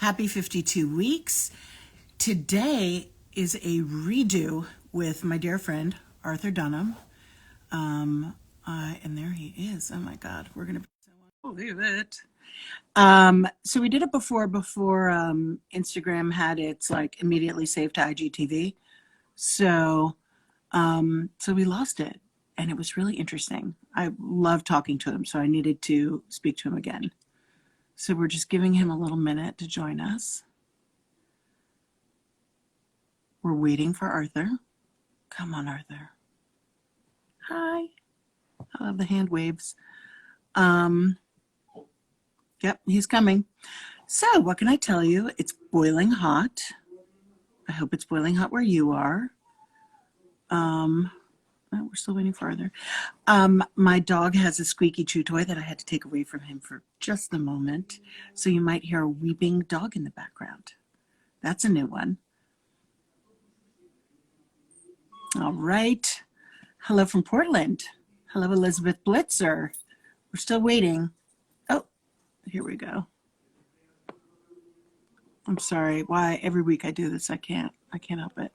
Happy 52 weeks. Today is a redo with my dear friend, Arthur Dunnam. And there he is. Oh my God, we're going to believe it. So we did it before Instagram had its like immediately saved to IGTV. So we lost it, and it was really interesting. I loved talking to him, so I needed to speak to him again. So we're just giving him a little minute to join us. We're waiting for Arthur. Come on, Arthur. Hi. I love the hand waves. Yep, he's coming. So what can I tell you? It's boiling hot. I hope it's boiling hot where you are. Oh, we're still waiting for Arthur. My dog has a squeaky chew toy that I had to take away from him for just a moment. So you might hear a weeping dog in the background. That's a new one. All right. Hello from Portland. Hello, Elizabeth Blitzer. We're still waiting. Oh, here we go. I'm sorry. Why every week I do this? I can't help it.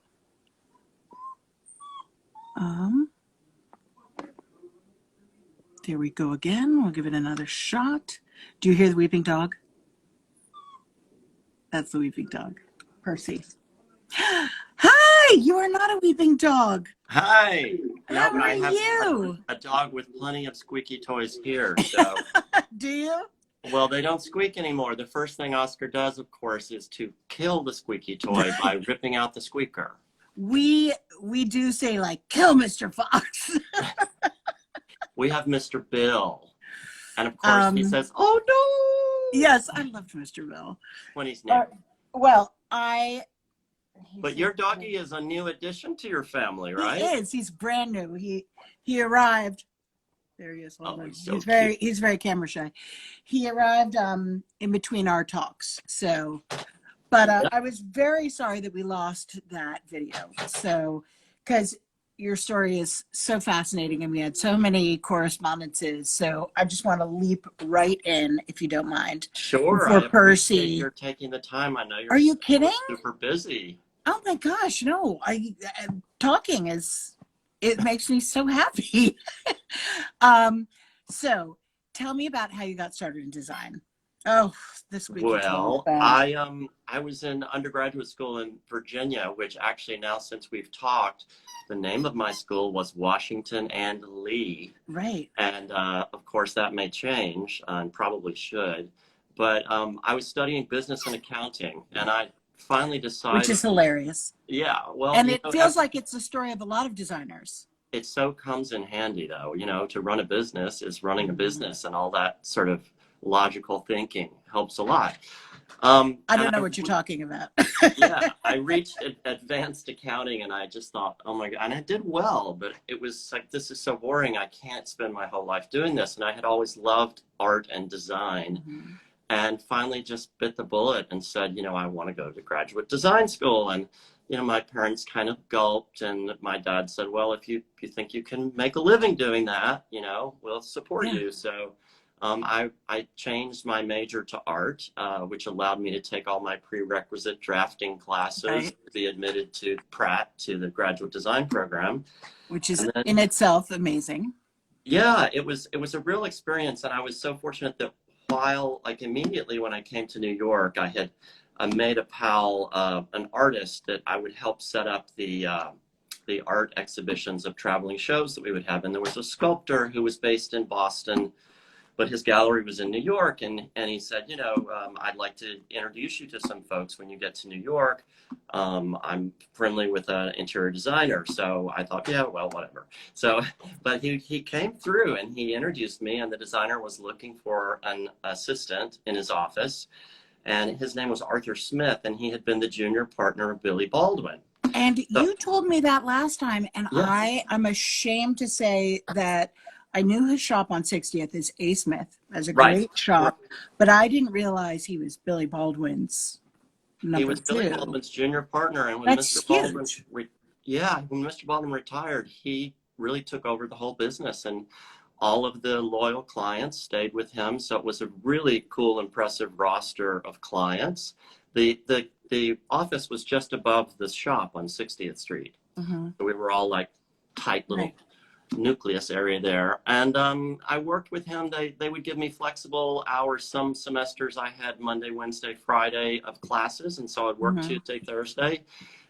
There we go again. We'll give it another shot. Do you hear the weeping dog? That's the weeping dog. Percy. Hi, you are not a weeping dog. Hi. How No, are I have you? a dog with plenty of squeaky toys here. So, Do you? well, they don't squeak anymore. The first thing Oscar does, of course, is to kill the squeaky toy by ripping out the squeaker. We do say like, kill Mr. Fox. We have Mr. Bill. And of course he says, oh no. Yes, I loved Mr. Bill. When he's new. Well, But your doggy is a new addition to your family, right? He is. He's brand new. He arrived. There he is. Oh, He's very camera shy. He arrived in between our talks. So, but I was very sorry that we lost that video. So, because your story is so fascinating and we had so many correspondences. So I just want to leap right in, if you don't mind. Sure. For Percy. You're taking the time. I know you're Are you kidding? Super busy. Oh my gosh, no. Talking it makes me so happy. So tell me about how you got started in design. Oh, this week. Well, I was in undergraduate school in Virginia, which actually now, since we've talked, the name of my school was Washington and Lee. Right. And of course that may change and probably should. But I was studying business and accounting, and I finally decided. Which is hilarious. Yeah. Well, and it feels like it's the story of a lot of designers. It so comes in handy, though. To run a business is running a business, and all that sort of logical thinking helps a lot. I don't know what you're talking about. Yeah, I reached advanced accounting, and I just thought, oh my God, and I did well, but it was like, this is so boring. I can't spend my whole life doing this. And I had always loved art and design. Mm-hmm. And finally just bit the bullet and said, I want to go to graduate design school. And, my parents kind of gulped, and my dad said, well, if you think you can make a living doing that, we'll support you. So I changed my major to art, which allowed me to take all my prerequisite drafting classes to be admitted to Pratt, to the graduate design program. Which is in itself amazing. Yeah, it was a real experience. And I was so fortunate that immediately when I came to New York, I made a pal, an artist that I would help set up the art exhibitions of traveling shows that we would have. And there was a sculptor who was based in Boston, but his gallery was in New York. And he said, I'd like to introduce you to some folks when you get to New York. I'm friendly with an interior designer. So I thought, yeah, well, whatever. So, but he came through and he introduced me, and the designer was looking for an assistant in his office. And his name was Arthur Smith, and he had been the junior partner of Billy Baldwin. And you told me that last time, and yes. I'm ashamed to say that I knew his shop on 60th is A. Smith as a great shop, but I didn't realize he was Billy Baldwin's number 2. He was Billy Baldwin's junior partner, and when Mr. Baldwin retired, he really took over the whole business, and all of the loyal clients stayed with him. So it was a really cool, impressive roster of clients. The office was just above the shop on 60th Street. So we were all like tight little nucleus area there. And I worked with him. They would give me flexible hours. Some semesters I had Monday, Wednesday, Friday of classes. And so I'd work Tuesday, Thursday.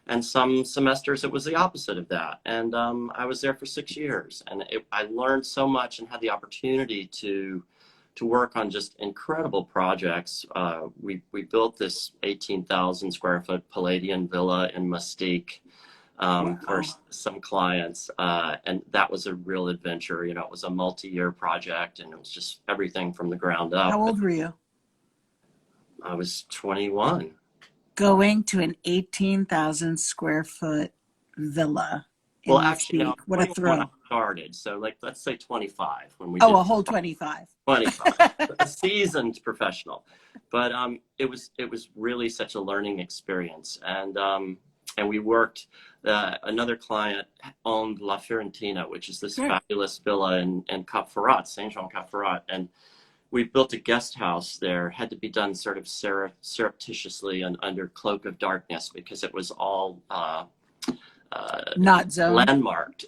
And some semesters it was the opposite of that. And I was there for 6 years. And I learned so much and had the opportunity to work on just incredible projects. We built this 18,000 square foot Palladian villa in Mustique for some clients. And that was a real adventure. You know, it was a multi-year project and it was just everything from the ground up. How old were you? I was 21. Going to an 18,000 square foot villa. Well, actually, no, what a thrill. When I started. So like, let's say 25 when we a did whole 25. 25, a seasoned professional. But it was really such a learning experience. And we worked, another client owned La Fiorentina, which is this fabulous villa in Cap Ferrat, Saint Jean Cap Ferrat. And we built a guest house there, had to be done sort of surreptitiously and under cloak of darkness because it was all not zoned, landmarked,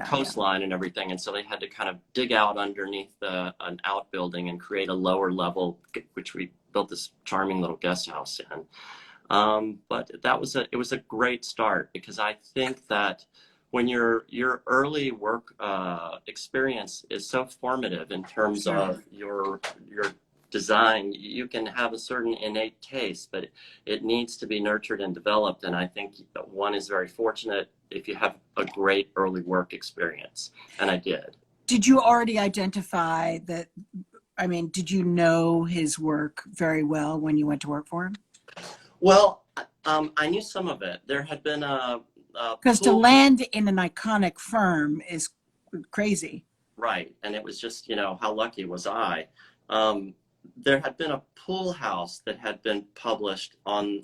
coastline and everything. And so they had to kind of dig out underneath an outbuilding and create a lower level, which we built this charming little guest house in. But it was a great start because I think that when your early work experience is so formative in terms of your design, you can have a certain innate taste, but it needs to be nurtured and developed. And I think that one is very fortunate if you have a great early work experience. And I did. Did you already identify that? I mean, did you know his work very well when you went to work for him? Well, I knew some of it. There had been because to land in an iconic firm is crazy. Right. And it was just, you know, how lucky was I? There had been a pool house that had been published on,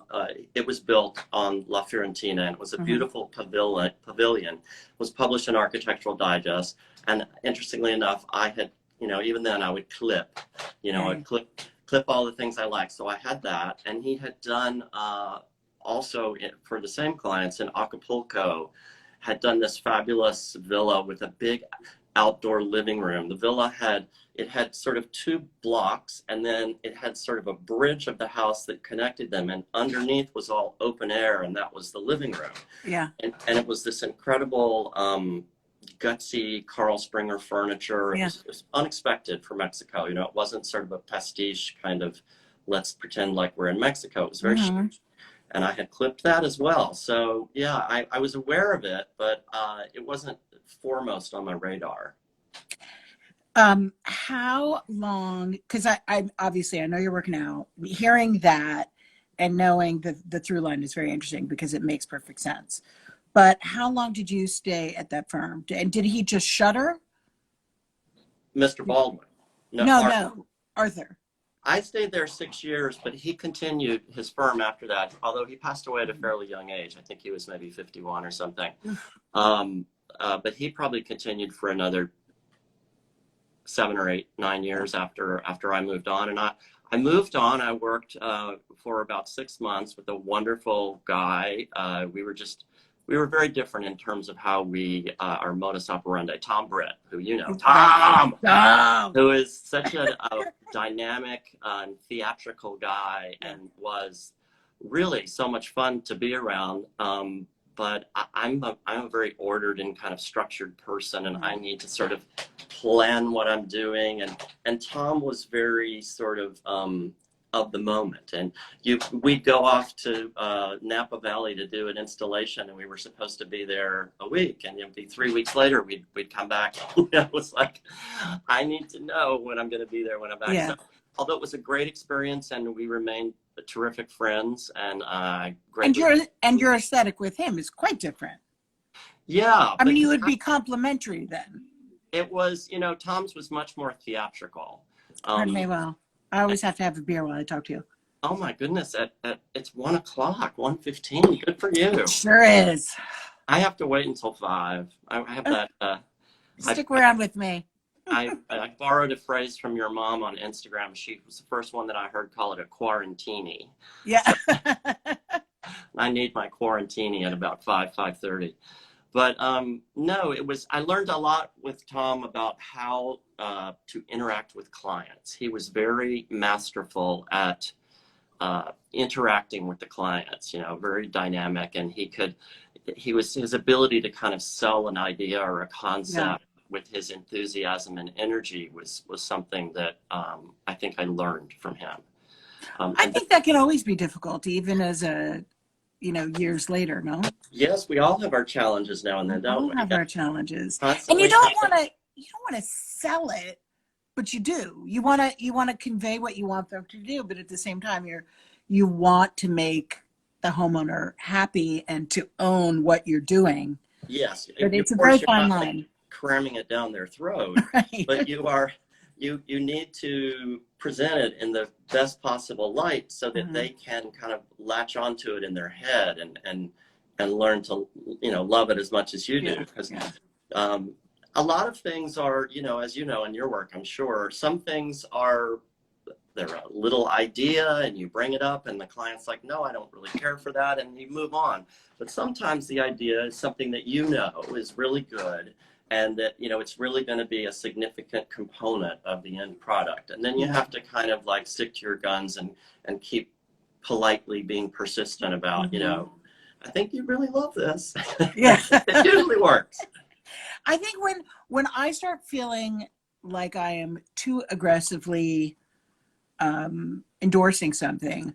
it was built on La Fiorentina, and it was a beautiful pavilion. It was published in Architectural Digest. And interestingly enough, I had, you know, even then I would clip, you know, I'd clip all the things I liked. So I had that. And he had done also for the same clients in Acapulco, had done this fabulous villa with a big outdoor living room. The villa had sort of two blocks, and then it had sort of a bridge of the house that connected them, and underneath was all open air, and that was the living room. Yeah. And it was this incredible gutsy Carl Springer furniture. It was unexpected for Mexico. You know, it wasn't sort of a pastiche kind of let's pretend like we're in Mexico. It was very chic. And I had clipped that as well. So yeah, I was aware of it, but it wasn't foremost on my radar. How long, because I obviously I know you're working out, hearing that and knowing the through line is very interesting because it makes perfect sense. But how long did you stay at that firm? And did he just shutter? Mr. Baldwin. No, Arthur. I stayed there 6 years, but he continued his firm after that, although he passed away at a fairly young age. I think he was maybe 51 or something. But he probably continued for another 7 or 8, 9 years after I moved on. And I moved on. I worked for about 6 months with a wonderful guy. We were very different in terms of how our modus operandi. Tom Britt, who you know, Tom, who is such a dynamic and theatrical guy and was really so much fun to be around. But I'm a very ordered and kind of structured person, and I need to sort of plan what I'm doing. And Tom was very sort of the moment. And we'd go off to Napa Valley to do an installation, and we were supposed to be there a week, and it'd be 3 weeks later we'd come back. It was like, I need to know when I'm going to be there when I'm back. So, although it was a great experience, and we remained terrific friends, and great. And your aesthetic with him is quite different. Yeah, I mean, you would be complimentary then. It was, you know, Tom's was much more theatrical. Pardon me, well, I always have to have a beer while I talk to you. Oh my goodness! It's 1 o'clock, 1:15. Good for you. It sure is. I have to wait until 5. I have that. Stick around with me. I borrowed a phrase from your mom on Instagram. She was the first one that I heard call it a quarantini. Yeah. So I need my quarantini at about 5:30. But no, I learned a lot with Tom about how to interact with clients. He was very masterful at interacting with the clients, very dynamic. And his ability to kind of sell an idea or a concept with his enthusiasm and energy was something that I think I learned from him. I think that can always be difficult, even as years later, no? Yes, we all have our challenges now and then, don't we? We all have our challenges. Constantly. And you don't want to sell it, but you do. You want to convey what you want them to do, but at the same time you want to make the homeowner happy and to own what you're doing. Yes. But it's a very fine line. Cramming it down their throat. Right. But you need to present it in the best possible light so that they can kind of latch onto it in their head and learn to love it as much as you do. Because a lot of things are, as you know in your work, I'm sure, some things they're a little idea and you bring it up and the client's like, no, I don't really care for that, and you move on. But sometimes the idea is something that is really good and that it's really going to be a significant component of the end product. And then you have to kind of like stick to your guns and keep politely being persistent about, I think you really love this. Yeah. It usually works. I think when I start feeling like I am too aggressively endorsing something,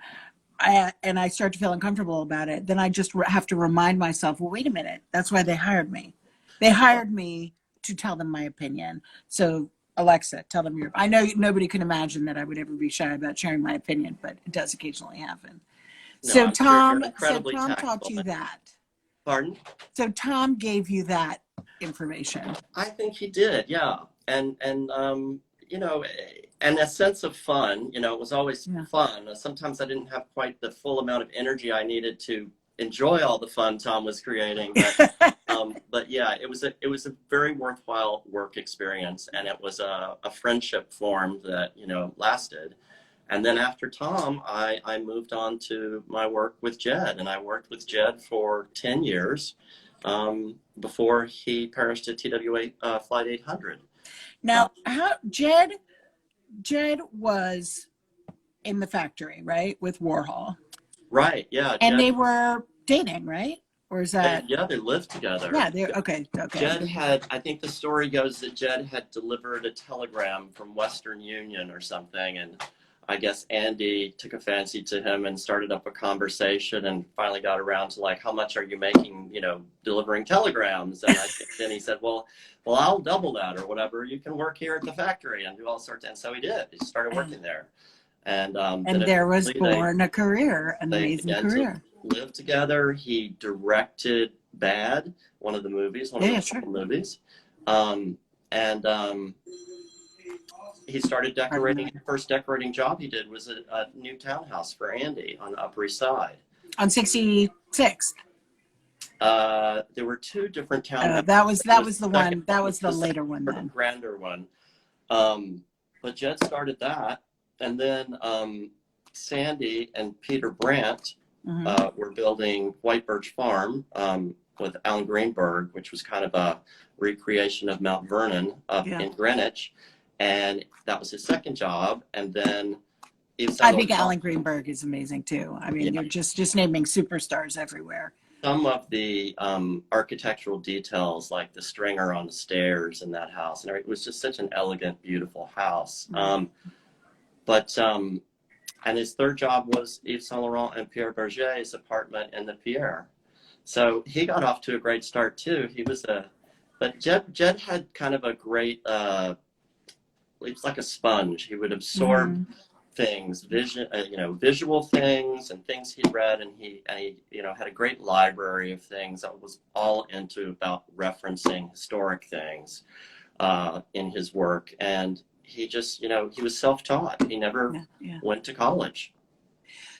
and I start to feel uncomfortable about it, then I just have to remind myself, well, wait a minute, that's why they hired me. They hired me to tell them my opinion. So Alexa, tell them I know nobody can imagine that I would ever be shy about sharing my opinion, but it does occasionally happen. No, so I'm Tom sure taught you that. Pardon? So Tom gave you that information. I think he did, yeah. And and a sense of fun, it was always fun. Sometimes I didn't have quite the full amount of energy I needed to enjoy all the fun Tom was creating. But yeah, it was a very worthwhile work experience, and it was a friendship formed that, lasted. And then after Tom, I moved on to my work with Jed, and I worked with Jed for 10 years before he perished at TWA Flight 800. Now, Jed was in the factory, right, with Warhol? Right, yeah. And they were dating, right? Or is that? They lived together. Yeah, okay. Jed I think the story goes that Jed had delivered a telegram from Western Union or something, and I guess Andy took a fancy to him and started up a conversation and finally got around to like, how much are you making, delivering telegrams? And I think then he said, well, I'll double that or whatever. You can work here at the factory and do all sorts. And so he did. He started working there. And there was born a career, an amazing career. Lived together. He directed Bad, one of the movies, one of the movies. He started decorating. The first decorating job he did was a new townhouse for Andy on the Upper East Side. On 66th. There were two different townhouses. That was the one. That was the later one. Then grander one. But Jed started that, and then Sandy and Peter Brandt were building White Birch Farm with Alan Greenberg, which was kind of a recreation of Mount Vernon up in Greenwich. And that was his second job. And then I think Alan Greenberg is amazing too. I mean, you're just naming superstars everywhere. Some of the architectural details, like the stringer on the stairs in that house, and it was just such an elegant, beautiful house. And his third job was Yves Saint Laurent and Pierre Berger's apartment in the Pierre. So he got off to a great start too. But Jed had kind of a great, he was like a sponge. He would absorb things, visual things and things he'd read, and he had a great library of things that was all about referencing historic things in his work. And he just, he was self-taught. He never went to college.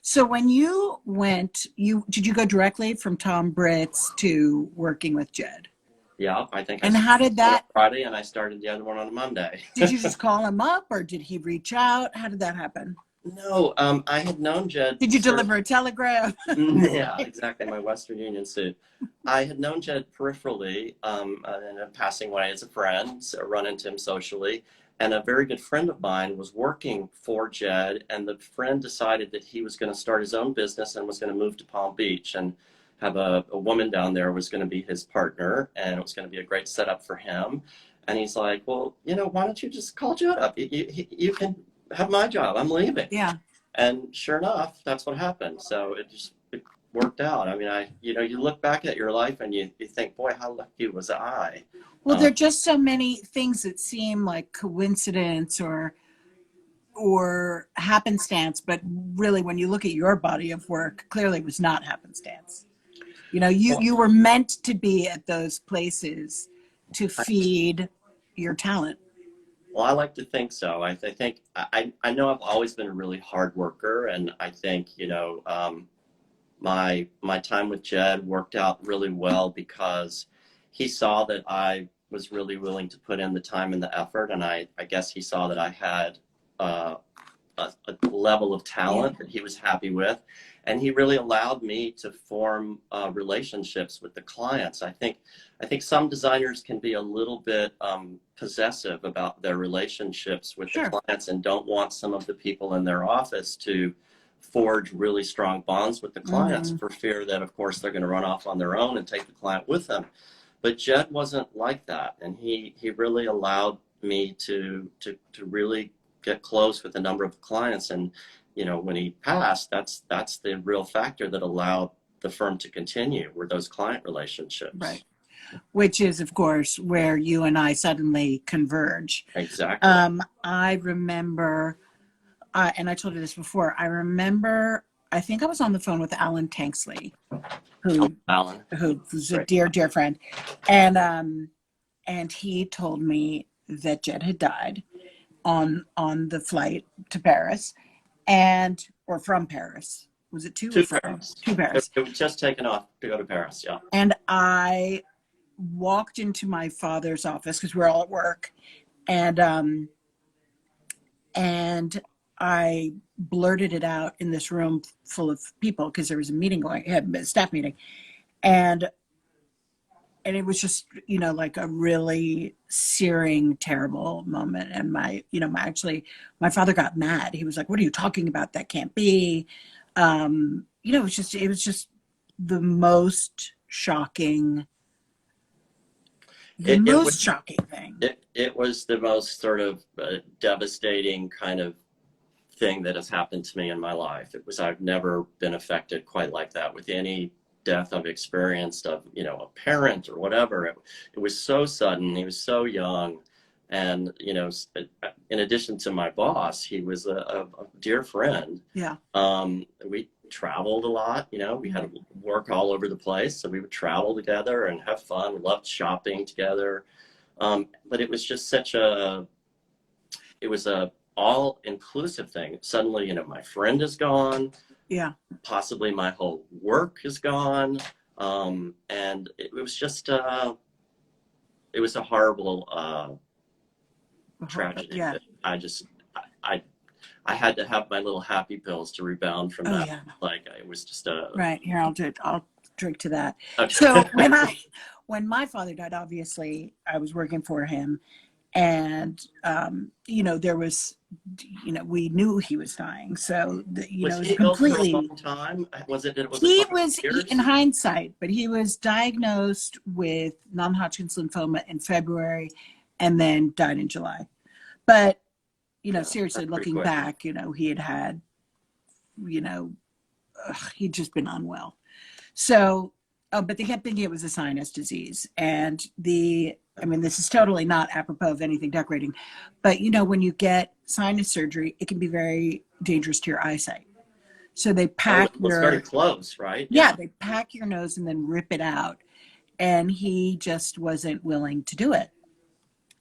So when you went, did you go directly from Tom Britz to working with Jed? Yeah, I think I And how did started on a that, Friday and I started the other one on a Monday. did you just call him up or did he reach out? How did that happen? No, I had known Jed Did you deliver a telegram? yeah, exactly. My Western Union suit. I had known Jed peripherally, and in passing way as a friend, so run into him socially. And a very good friend of mine was working for Jed, and the friend decided that he was going to start his own business and was going to move to Palm Beach and have a woman down there was going to be his partner, and it was going to be a great setup for him. And he's like, well, why don't you just call Jed up? You can have my job. I'm leaving. Yeah. And sure enough, that's what happened. So it worked out. I mean, you look back at your life and you think, boy, how lucky was I? Well, there are just so many things that seem like coincidence or happenstance, but really when you look at your body of work, clearly it was not happenstance. You were meant to be at those places to feed your talent. Well, I like to think so. I think I know I've always been a really hard worker, and I think my time with Jed worked out really well because he saw that I was really willing to put in the time and the effort, and I guess he saw that I had uh, a level of talent that he was happy with, and he really allowed me to form relationships with the clients. I think some designers can be a little bit possessive about their relationships with the clients and don't want some of the people in their office to forge really strong bonds with the clients for fear that, of course, they're going to run off on their own and take the client with them. But Jed wasn't like that, and he really allowed me to really get close with a number of clients. And when he passed, that's the real factor that allowed the firm to continue, were those client relationships. Right. Which is, of course, where you and I suddenly converge. Exactly. I remember, and I told you this before, I think I was on the phone with Alan Tanksley, who was a dear friend. And he told me that Jed had died on the flight to Paris or from Paris. Was it to Paris? To Paris. It was just taken off to go to Paris, yeah. And I walked into my father's office because we're all at work, and I blurted it out in this room full of people because there was a staff meeting, and it was just like a really searing, terrible moment. And my father got mad. He was like, "What are you talking about? That can't be." It was just the most shocking. Shocking thing. It was the most sort of devastating kind of thing that has happened to me in my life. I've never been affected quite like that with any death I've experienced of, a parent or whatever. It was so sudden. He was so young. And, in addition to my boss, he was a dear friend. Yeah. We traveled a lot, we had to work all over the place. So we would travel together and have fun. We loved shopping together. But it was just it was a all-inclusive thing. Suddenly, my friend is gone. Yeah. Possibly my whole work is gone. And it was just, it was a horrible tragedy. Yeah. I had to have my little happy pills to rebound from that. Yeah. Like it was just right here. I'll drink to that. Okay. So when my father died, obviously I was working for him, and there was, we knew he was dying. So was it was he completely ill for a long time? He was, in hindsight, but he was diagnosed with non-Hodgkin's lymphoma in February, and then died in July. But seriously, looking back, he had he'd just been unwell. So, but they kept thinking it was a sinus disease. And this is totally not apropos of anything decorating, but when you get sinus surgery, it can be very dangerous to your eyesight. So they pack it's very close, right? Yeah, they pack your nose and then rip it out. And he just wasn't willing to do it.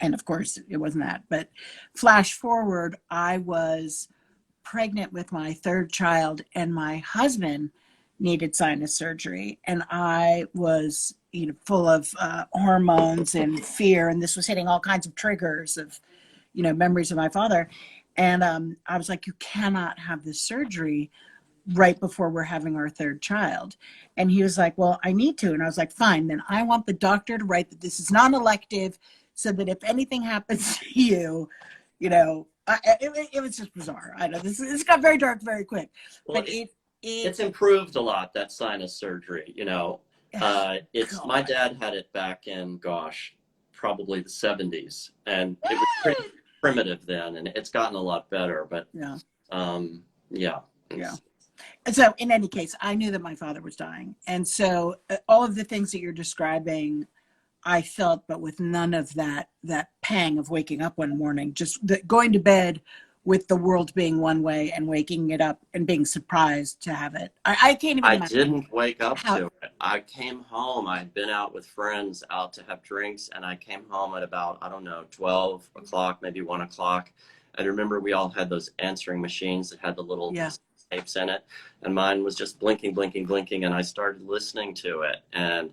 And of course, it wasn't that. But flash forward, I was pregnant with my third child, and my husband needed sinus surgery, and I was, full of hormones and fear, and this was hitting all kinds of triggers of, memories of my father. And I was like, you cannot have this surgery right before we're having our third child. And he was like, well, I need to. And I was like, fine, then I want the doctor to write that this is non-elective, so that if anything happens to you, it was just bizarre. I know this got very dark very quick, Well, but it's improved a lot, that sinus surgery. My dad had it back in, gosh, probably the 70s, and it was pretty primitive then, and it's gotten a lot better. But yeah. Yeah. So in any case, I knew that my father was dying. And so all of the things that you're describing, I felt, but with none of that pang of waking up one morning, just going to bed with the world being one way and waking it up and being surprised to have it. I can't even imagine. I didn't wake up to it. I came home. I'd been out with friends out to have drinks, and I came home at about, 12 o'clock, maybe 1 o'clock. I remember we all had those answering machines that had the little tapes in it, and mine was just blinking, blinking, blinking, and I started listening to it. And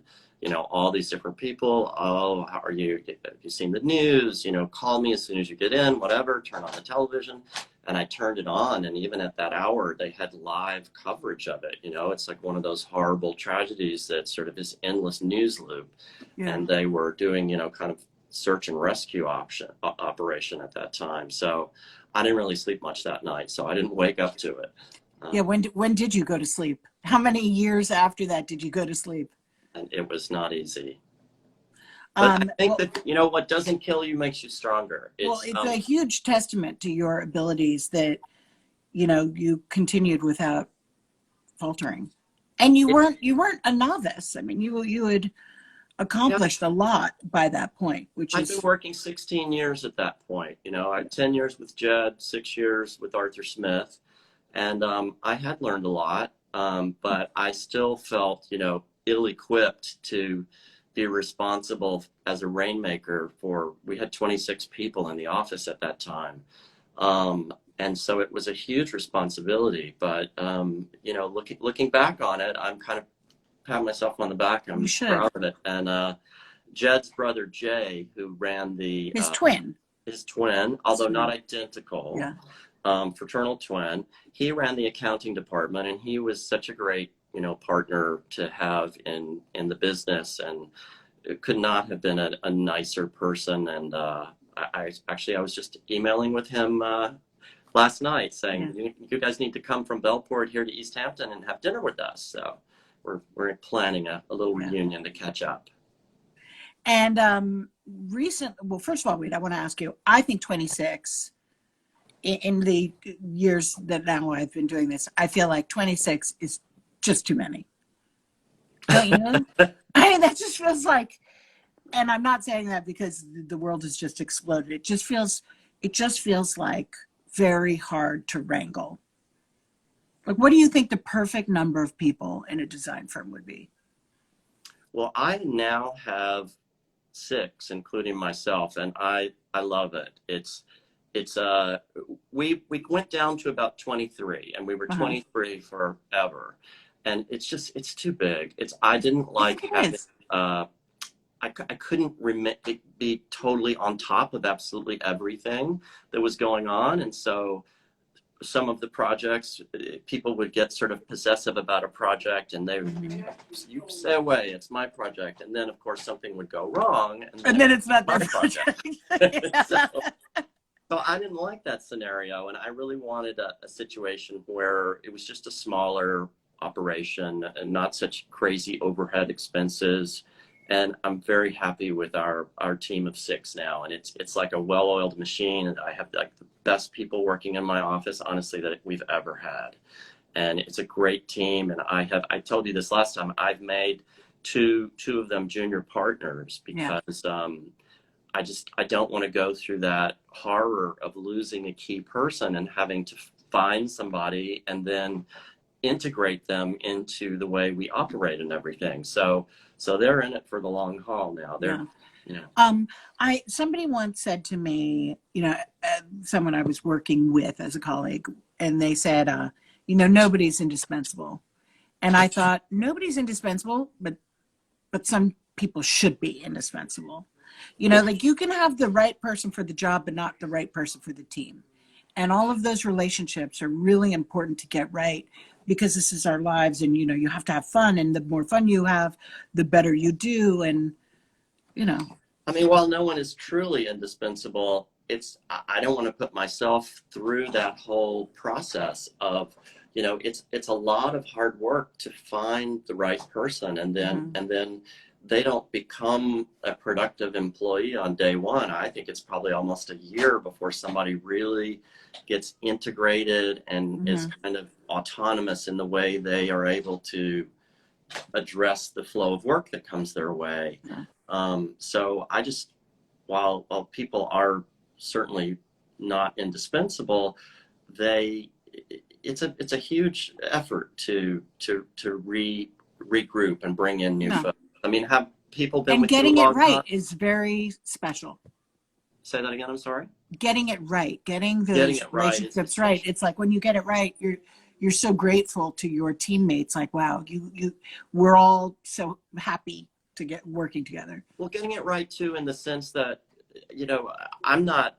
all these different people, oh, how are you? Have you seen the news? Call me as soon as you get in, whatever, turn on the television. And I turned it on, and even at that hour, they had live coverage of it. It's like one of those horrible tragedies that sort of this endless news loop. Yeah. And they were doing, kind of search and rescue operation at that time. So I didn't really sleep much that night, so I didn't wake up to it. When did you go to sleep? How many years after that did you go to sleep? And it was not easy. But I think that, what doesn't kill you makes you stronger. It's a huge testament to your abilities that, you continued without faltering. And you weren't a novice. I mean, you had accomplished a lot by that point, I've been working 16 years at that point. I had 10 years with Jed, 6 years with Arthur Smith. And I had learned a lot, but I still felt, ill-equipped to be responsible as a rainmaker we had 26 people in the office at that time. And so it was a huge responsibility, but, looking back on it, I'm kind of patting myself on the back. I'm proud of it. And Jed's brother, Jay, who ran his twin, although not identical. Yeah. Fraternal twin, he ran the accounting department, and he was such a great partner to have in the business, and it could not have been a nicer person. And I was just emailing with him last night saying, you guys need to come from Bellport here to East Hampton and have dinner with us. So we're planning a little reunion to catch up. And first of all, Reed, I want to ask you, I think 26, in the years that now I've been doing this, I feel like 26 is just too many. Don't you know? I mean, that just feels like, and I'm not saying that because the world has just exploded. It just feels like very hard to wrangle. Like, what do you think the perfect number of people in a design firm would be? Well, I now have 6, including myself, and I love it. We went down to about 23, and we were 23 forever. And it's too big. I didn't like having, I couldn't be totally on top of absolutely everything that was going on. And so some of the projects, people would get sort of possessive about a project, and they would, you stay away, it's my project. And then of course something would go wrong. And then it's not their project. So I didn't like that scenario. And I really wanted a situation where it was just a smaller operation and not such crazy overhead expenses. And I'm very happy with our team of 6 now. And it's like a well-oiled machine. And I have like the best people working in my office, honestly, that we've ever had. And it's a great team. And I told you this last time, I've made two of them junior partners because I don't want to go through that horror of losing a key person and having to find somebody and then integrate them into the way we operate and everything. So they're in it for the long haul now. Somebody once said to me, someone I was working with as a colleague, and they said, nobody's indispensable. And I thought nobody's indispensable, but some people should be indispensable. You know, Well, like you can have the right person for the job, but not the right person for the team. And all of those relationships are really important to get right because this is our lives. And, you know, you have to have fun. And the more fun you have, the better you do. And, you know, I mean, while no one is truly indispensable, I don't want to put myself through that whole process of, you know, it's a lot of hard work to find the right person, and mhm. then they don't become a productive employee on day one. I think it's probably almost a year before somebody really gets integrated and is Mhm. kind of autonomous in the way they are able to address the flow of work that comes their way. Yeah. So I just, while people are certainly not indispensable, they it's a huge effort to regroup and bring in new No. folks. I mean, have people been And with you a getting it long time? right is very special. Say that again. I'm sorry. Getting it right, getting Getting those it right is relationships right. essential. It's like when you get it right, you're so grateful to your teammates. Like, wow, we're all so happy to get working together. Well, getting it right too, in the sense that, you know, I'm not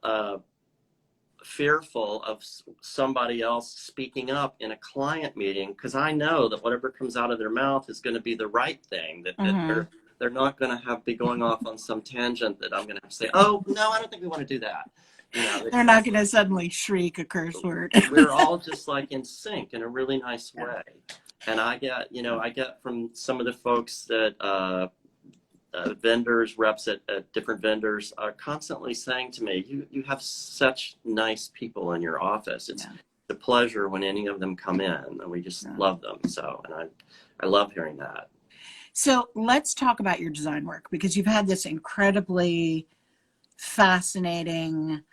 fearful of somebody else speaking up in a client meeting, because I know that whatever comes out of their mouth is going to be the right thing, that Mm-hmm. they're not going to be going off on some tangent that I'm going to have to say, oh no, I don't think we want to do that. You know, They're not going to suddenly shriek a curse word. we're all just like in sync in a really nice Yeah. way. And I get from some of the folks that vendors, reps at different vendors are constantly saying to me, you have such nice people in your office. It's Yeah. a pleasure when any of them come in, and we just Yeah. love them. So, and I love hearing that. So let's talk about your design work, because you've had this incredibly fascinating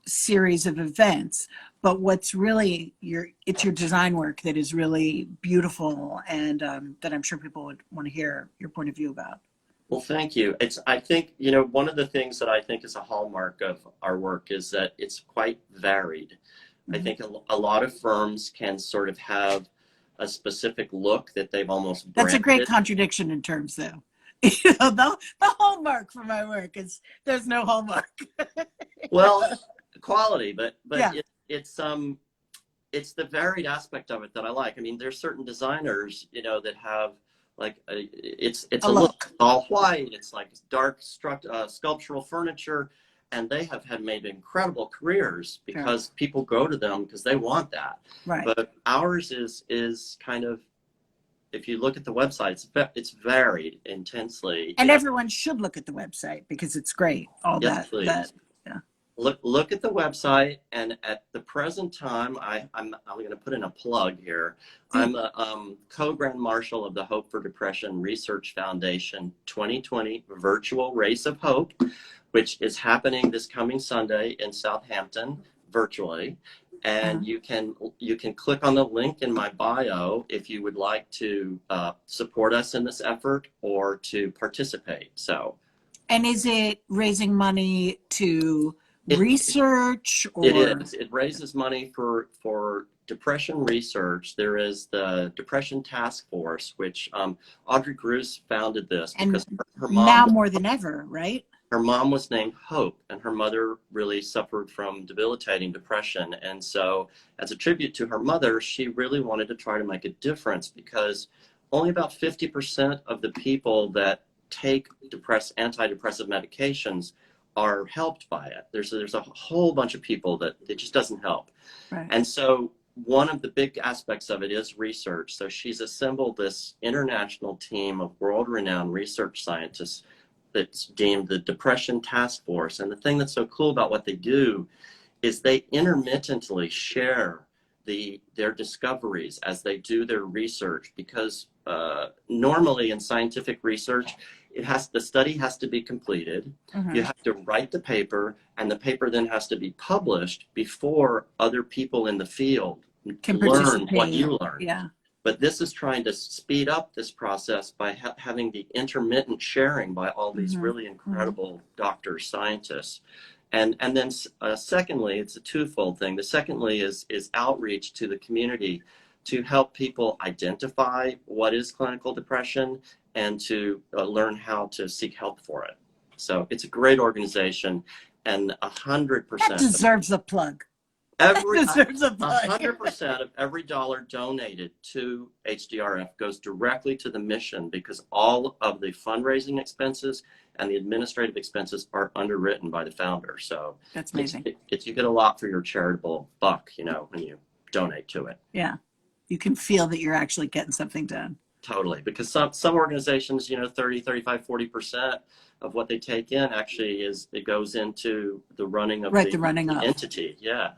series of events. But what's really it's your design work that is really beautiful, and that I'm sure people would want to hear your point of view about. Well, thank you. I think, one of the things that I think is a hallmark of our work is that it's quite varied. I Mm-hmm. think a lot of firms can sort of have a specific look that they've almost That's a great branded. contradiction in terms, though. You know, the hallmark for my work is there's no hallmark. Well, quality, but Yeah, it's the varied aspect of it that I like. I mean, there's certain designers, that have like it's a a look look. all white. It's like dark sculptural furniture, and they have had made incredible careers Yeah, because people go to them because they want that. right. But ours is kind of, if you look at the website, it's varied intensely. And everyone should look at the website because it's great. All Yes, that please. yeah. Look at the website, and at the present time, I'm going to put in a plug here. I'm a co-grand marshal of the Hope for Depression Research Foundation 2020 Virtual Race of Hope, which is happening this coming Sunday in Southampton virtually. And you can click on the link in my bio if you would like to support us in this effort or to participate. So, And is it raising money to it research It or? is. It raises money for depression research. There is the Depression Task Force, which Audrey Gruss founded this And because her now mom more than ever, right? was named Hope, and her mother really suffered from debilitating depression. And so, as a tribute to her mother, she really wanted to try to make a difference, because only about 50% of the people that take antidepressive medications are helped by it. There's a whole bunch of people that it just doesn't help. Right. And so one of the big aspects of it is research. So she's assembled this international team of world-renowned research scientists that's deemed the Depression Task Force. And the thing that's so cool about what they do is they intermittently share their discoveries as they do their research, because normally in scientific research, the study has to be completed. Mm-hmm. You have to write the paper, and the paper then has to be published before other people in the field Can learn what participate. you learned. Yeah. But this is trying to speed up this process by having the intermittent sharing by all these really incredible doctors, scientists. And then secondly, it's a twofold thing. The secondly is outreach to the community. to help people identify what is clinical depression and to learn how to seek help for it. So it's a great organization, and 100%. That deserves a plug. Every Deserves a plug. 100% of every dollar donated to HDRF goes directly to the mission, because all of the fundraising expenses and the administrative expenses are underwritten by the founder. So that's amazing. You get a lot for your charitable buck, when you donate to it. Yeah, you can feel that you're actually getting something done. Totally, because some organizations, 30, 35, 40% of what they take in actually it goes into the running of the entity. Yeah.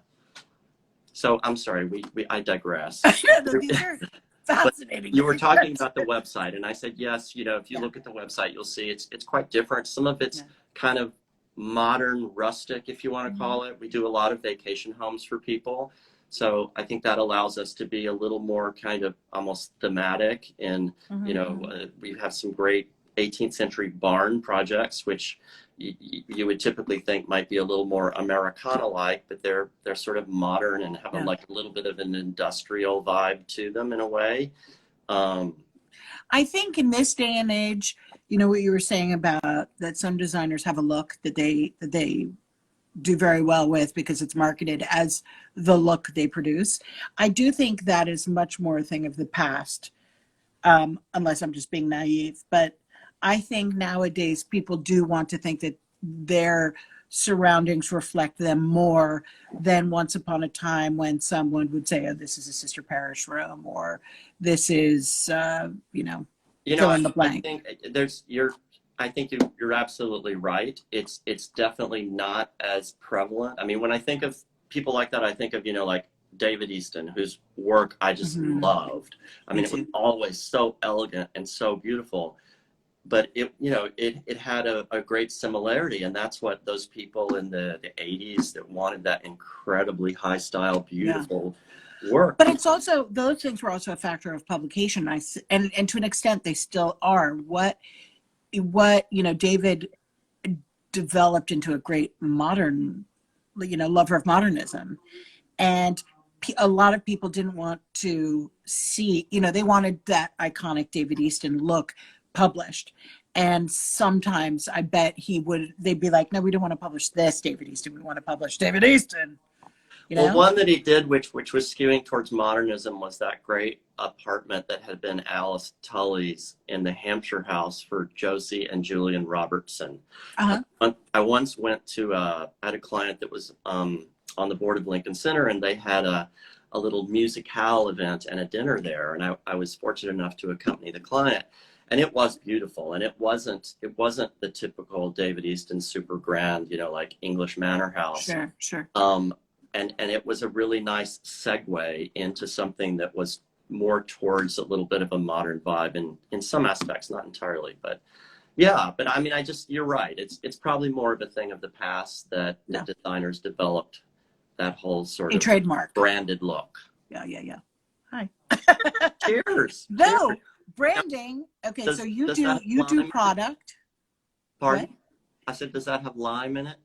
So I'm sorry, I digress. These are fascinating. You were talking about the website, and I said, yes, if you look at the website, you'll see it's quite different. Some of it's kind of modern, rustic, if you want to call it. We do a lot of vacation homes for people. So I think that allows us to be a little more kind of almost thematic. And, we have some great 18th century barn projects, which you would typically think might be a little more Americana-like, but they're sort of modern and have like a little bit of an industrial vibe to them in a way. I think in this day and age, what you were saying about that some designers have a look that they do very well with because it's marketed as the look they produce. I do think that is much more a thing of the past, unless I'm just being naive. But I think nowadays people do want to think that their surroundings reflect them more than once upon a time when someone would say, oh, this is a sister parish room, or this is, fill in the blank. I think you're absolutely right. It's definitely not as prevalent. I mean, when I think of people like that, I think of, like David Easton, whose work I just loved. I mean, it was always so elegant and so beautiful, but it had a great similarity. And that's what those people in the 80s that wanted that incredibly high style, beautiful work. But it's also, those things were also a factor of publication. And to an extent they still are. What David developed into a great modern, lover of modernism. And a lot of people didn't want to see, they wanted that iconic David Easton look published. And sometimes I bet they'd be like, no, we don't want to publish this David Easton. We want to publish David Easton. Well, one that he did, which was skewing towards modernism, was that great apartment that had been Alice Tully's in the Hampshire house for Josie and Julian Robertson. I once went to, I had a client that was on the board of Lincoln Center, and they had a little musicale event and a dinner there. And I was fortunate enough to accompany the client. And it was beautiful, and it wasn't the typical David Easton super grand, like English manor house. Sure. And it was a really nice segue into something that was more towards a little bit of a modern vibe in some aspects, not entirely, but I mean, you're right. It's probably more of a thing of the past that the designers developed that whole sort of trademark branded look. Yeah. Hi. Cheers. No, Cheers. Branding. Okay, so you do product. Pardon? What? I said, does that have lime in it?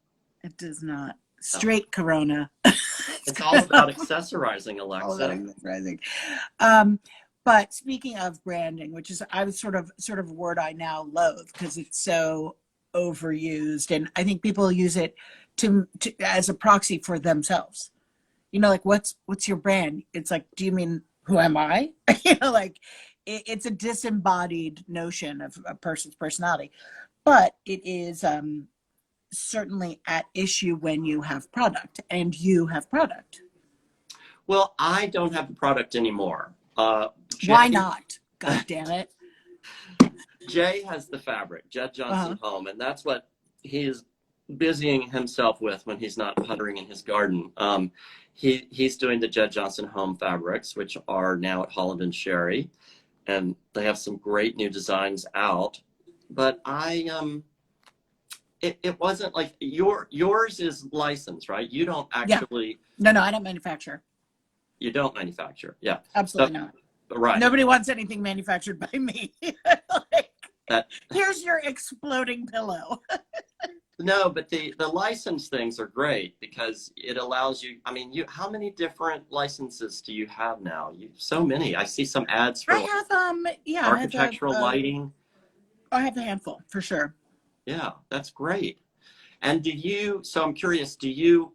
It does not. Straight Corona. It's all about accessorizing, Alexa. All about accessorizing. But speaking of branding, which is sort of a word I now loathe because it's so overused, and I think people use it to as a proxy for themselves. Like what's your brand? It's like, do you mean who am I? It's a disembodied notion of a person's personality, but it is certainly at issue when you have product, and you have product. Well, I don't have the product anymore. Why not? God damn it. Jay has the fabric, Jed Johnson Home, and that's what he is busying himself with when he's not puttering in his garden. He's doing the Jed Johnson Home fabrics, which are now at Holland and Sherry, and they have some great new designs out. But it wasn't like yours is licensed, right? You don't actually. No, I don't manufacture. You don't manufacture. Yeah. Absolutely not. Right. Nobody wants anything manufactured by me. Here's your exploding pillow. No, but the license things are great because it allows you. I mean, how many different licenses do you have now? So many. I see some ads I for like have yeah, architectural lighting. I have a handful for sure. Yeah, that's great. And so I'm curious,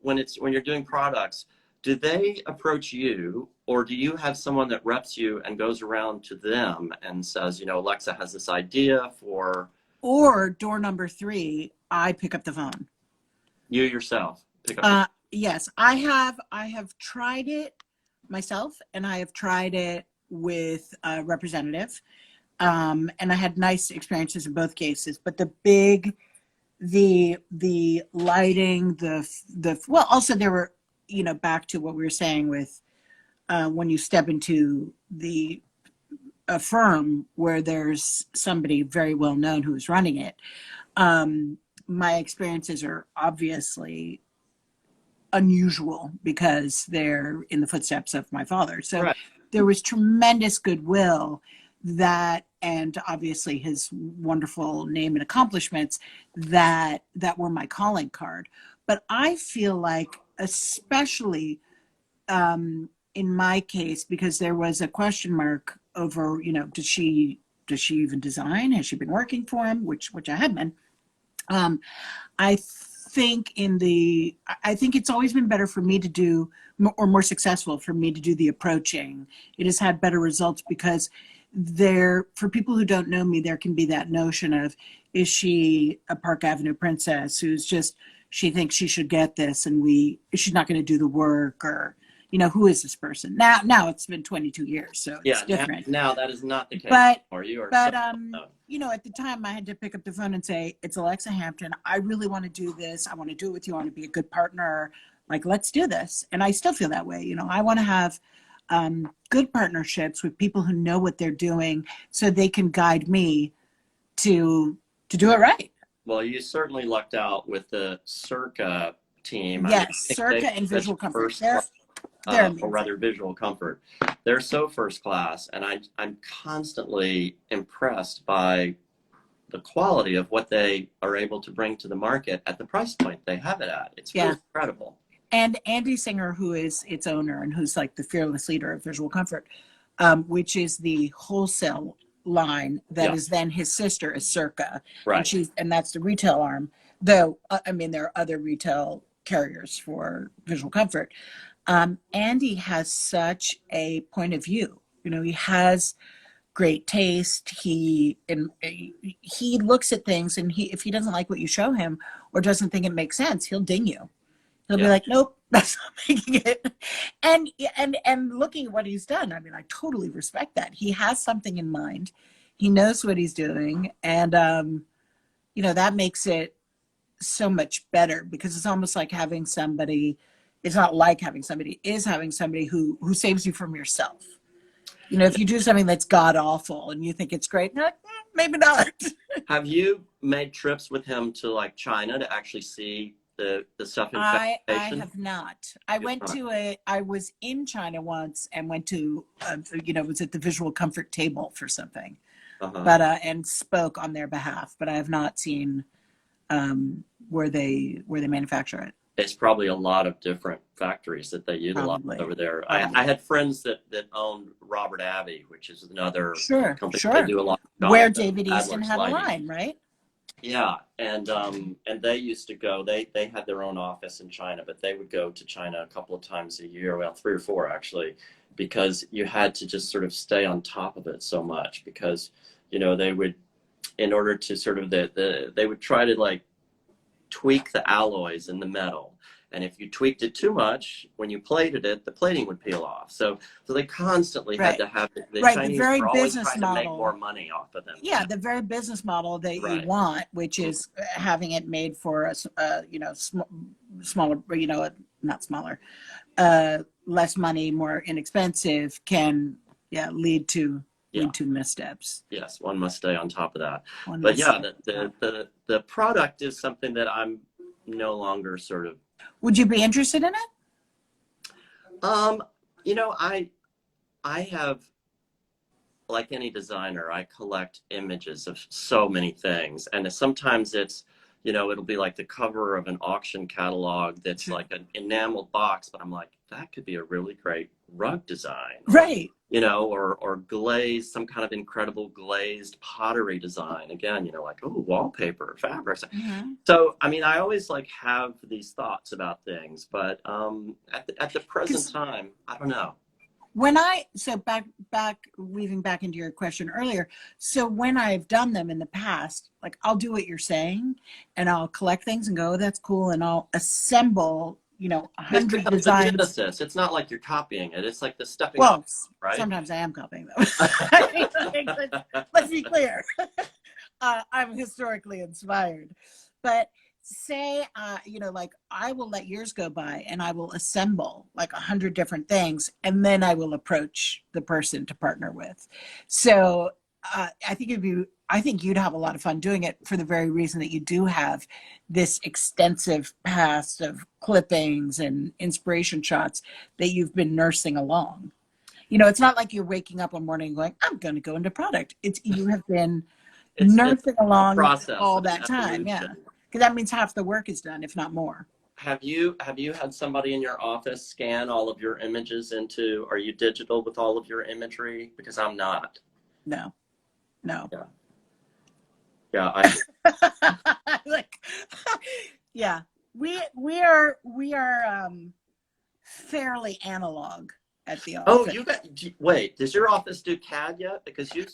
when you're doing products, do they approach you or do you have someone that reps you and goes around to them and says, Alexa has this idea for Or door number 3, I pick up the phone. you yourself? Pick up the Yes, I have tried it myself, and I have tried it with a representative. And I had nice experiences in both cases. But the lighting, well, also there were, back to what we were saying with when you step into a firm where there's somebody very well known who's running it. My experiences are obviously unusual because they're in the footsteps of my father. So right. there was tremendous goodwill and obviously his wonderful name and accomplishments that were my calling card. But I feel like, especially in my case, because there was a question mark over, does she even design? Has she been working for him? Which I had been. I think it's always been better for me to do, or more successful for me to do the approaching. It has had better results because for people who don't know me, there can be that notion of, is she a Park Avenue princess who's just, she thinks she should get this and she's not going to do the work, or, who is this person? Now it's been 22 years, so it's different. Now that is not the case. But at the time I had to pick up the phone and say, it's Alexa Hampton. I really want to do this. I want to do it with you. I want to be a good partner. Like, let's do this. And I still feel that way. I want to have good partnerships with people who know what they're doing so they can guide me to do it right. Well, you certainly lucked out with the Circa team. Yes, Circa and Visual Comfort. Or rather Visual Comfort. They're so first class, and I'm constantly impressed by the quality of what they are able to bring to the market at the price point they have it at. It's really incredible. And Andy Singer, who is its owner and who's like the fearless leader of Visual Comfort, which is the wholesale line that is then his sister is Circa, right? And that's the retail arm. Though there are other retail carriers for Visual Comfort. Andy has such a point of view. He has great taste. He looks at things, and if he doesn't like what you show him or doesn't think it makes sense, he'll ding you. He'll be like, nope, that's not making it. And looking at what he's done, I totally respect that. He has something in mind. He knows what he's doing. And, that makes it so much better, because it's almost like having somebody. It's not like having somebody, is having somebody who saves you from yourself. If you do something that's god awful and you think it's great, you're like, maybe not. Have you made trips with him to like China to actually see the stuff in I have not. I was in China once and went to, was at the Visual Comfort table for something, but and spoke on their behalf. But I have not seen where they manufacture it. It's probably a lot of different factories that they utilize over there. I had friends that owned Robert Abbey, which is another company. Sure. They do a lot of where David Easton had a line, right? Yeah, and they used to go. They had their own office in China, but they would go to China a couple of times a year. Well, 3 or 4 actually, because you had to just sort of stay on top of it so much. Because they would, in order to sort of they would try to like tweak the alloys in the metal, and if you tweaked it too much, when you plated it, the plating would peel off. So they constantly had to have the Chinese very were always business trying model. to make more money off of them. Yeah, the very business model that you want, which is having it made for a smaller, not smaller, less money, more inexpensive, can lead to missteps. Yes, one must stay on top of that. The product is something that I'm no longer sort of. Would you be interested in it? I have, like any designer, I collect images of so many things, and sometimes it's you know, it'll be like the cover of an auction catalog that's Sure. like an enameled box, but I'm like, that could be a really great rug design, or, Right. you know, or glazed, some kind of incredible glazed pottery design. Again, you know, like, oh, wallpaper, fabrics. Mhm. So, I mean, I always like have these thoughts about things, but at the present 'Cause time, I don't know. when so back weaving back into your question earlier, so when I've done them in the past, like I'll do what you're saying and I'll collect things and go, oh, that's cool, and I'll assemble, you know, This 100 becomes the designs. genesis. It's not like you're copying it. It's like the stepping off, Well, right? sometimes I am copying them. I mean, like, let's be clear. I'm historically inspired. But say, you know, like I will let years go by and I will assemble like 100 different things, and then I will approach the person to partner with. So I think you'd have a lot of fun doing it for the very reason that you do have this extensive past of clippings and inspiration shots that you've been nursing along. You know, it's not like you're waking up one morning going, I'm going to go into product. It's you have been It's nursing a along process all and an that time. Yeah. evolution. Because that means half the work is done, if not more. Have you had somebody in your office scan all of your images into, are you digital with all of your imagery? Because I'm not. No, no. Yeah. Yeah, I Like, yeah, we are fairly analog at the Oh, office. wait, does your office do CAD yet? Because you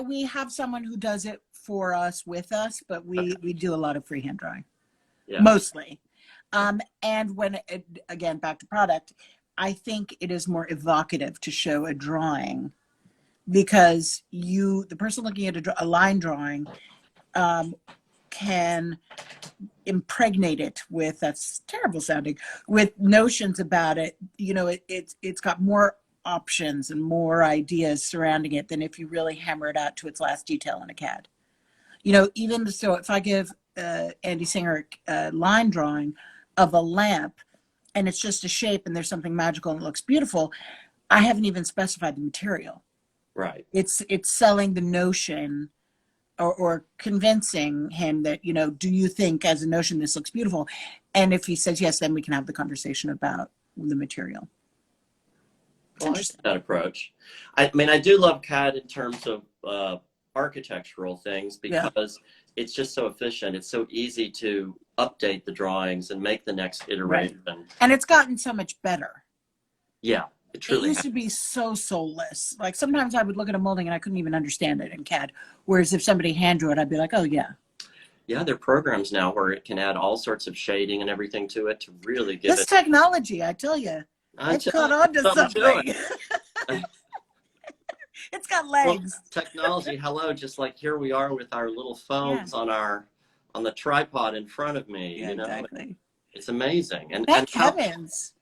We have someone who does it for us with us, but okay. we do a lot of freehand drawing Yeah. mostly. And when again back to product, I think it is more evocative to show a drawing because the person looking at a line drawing um, can impregnate it with, that's terrible sounding, with notions about it. You know, it's got more options and more ideas surrounding it than if you really hammer it out to its last detail in a CAD. You know, even so, if I give Andy Singer a line drawing of a lamp and it's just a shape and there's something magical and it looks beautiful, I haven't even specified the material. Right. It's selling the notion, or convincing him that, you know, do you think as a notion this looks beautiful? And if he says yes, then we can have the conversation about the material. It's Well, I like interesting. that approach. I mean, I do love CAD in terms of architectural things Yeah. because it's just so efficient. It's so easy to update the drawings and make the next Right. iteration. And it's gotten so much better. Yeah, it It truly used has. to be so soulless. Like sometimes I would look at a molding and I couldn't even understand it in CAD. Whereas if somebody hand drew it, I'd be like, oh yeah. Yeah, there are programs now where it can add all sorts of shading and everything to it to really give This it. technology, I tell you, I it's tell caught you, on to something to something. it. It's got Well, legs. technology, hello, just like here we are with our little Yeah. phones on the tripod in front of me, Yeah, you know. exactly. It's amazing. And Thank how, heavens.